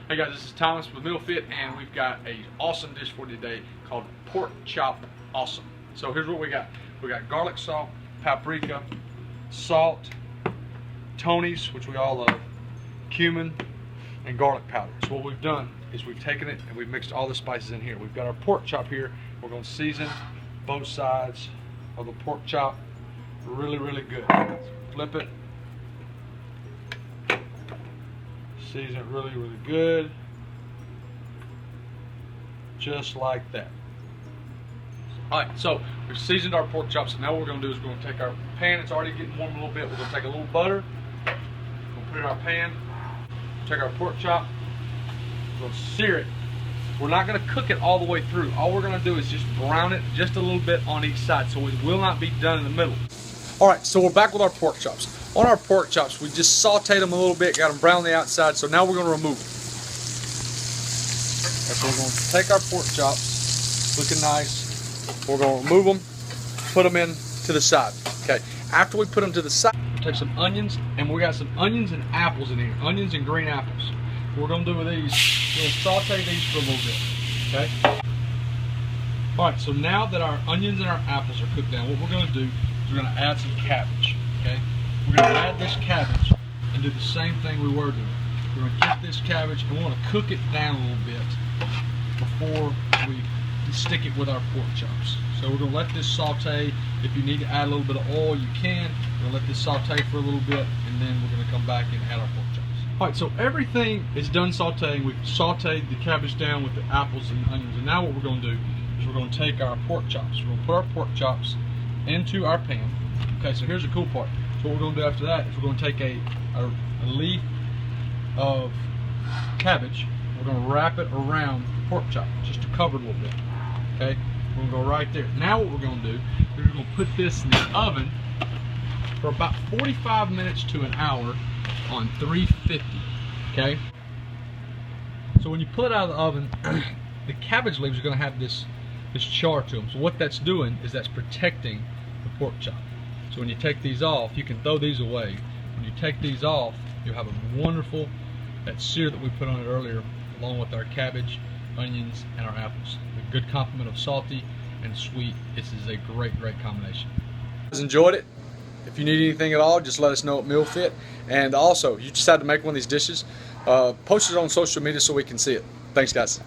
Hey guys, this is Thomas with MealFit, and we've got an awesome dish for you today called pork chop awesome. So here's what we got. We got garlic salt, paprika, salt, Tony's, which we all love, cumin, and garlic powder. So what we've done is we've taken it and we've mixed all the spices in here. We've got our pork chop here. We're going to season both sides of the pork chop really, really good. So flip it. Season it really, really good. Just like that. Alright, so we've seasoned our pork chops, and now what we're going to do is we're going to take our pan. It's already getting warm a little bit. We're going to take a little butter. We'll put it in our pan. Take our pork chop. We're going to sear it. We're not going to cook it all the way through. All we're going to do is just brown it just a little bit on each side, so it will not be done in the middle. Alright, so we're back with our pork chops. On our pork chops, we just sauteed them a little bit, got them brown on the outside, so now we're going to remove them. So we're going to take our pork chops, looking nice. We're going to remove them, put them in to the side. Okay. After we put them to the side, we'll take some onions, and we got some onions and apples in here, onions and green apples. What we're going to do with these, we're going to saute these for a little bit. Okay. All right. So now that our onions and our apples are cooked down, what we're going to do is we're going to add some cabbage. Okay. We're going to add this cabbage and do the same thing we were doing. We're going to get this cabbage and we want to cook it down a little bit before we stick it with our pork chops. So we're going to let this saute. If you need to add a little bit of oil, you can. We're going to let this saute for a little bit, and then we're going to come back and add our pork chops. All right, so everything is done sauteing. We've sauteed the cabbage down with the apples and onions, and now what we're going to do is we're going to take our pork chops. We're going to put our pork chops into our pan. Okay, so here's the cool part. So what we're going to do after that is we're going to take a leaf of cabbage. We're going to wrap it around the pork chop just to cover it a little bit. Okay, we're going to go right there. Now what we're going to do is we're going to put this in the oven for about 45 minutes to an hour on 350. Okay, so when you pull it out of the oven, the cabbage leaves are going to have this char to them. So what that's doing is that's protecting the pork chop. So when you take these off, you can throw these away. When you take these off, you'll have a wonderful, that sear that we put on it earlier, along with our cabbage, onions, and our apples. A good complement of salty and sweet. This is a great, great combination. Guys, enjoyed it. If you need anything at all, just let us know at MealFit. And also, if you decide to make one of these dishes, post it on social media so we can see it. Thanks, guys.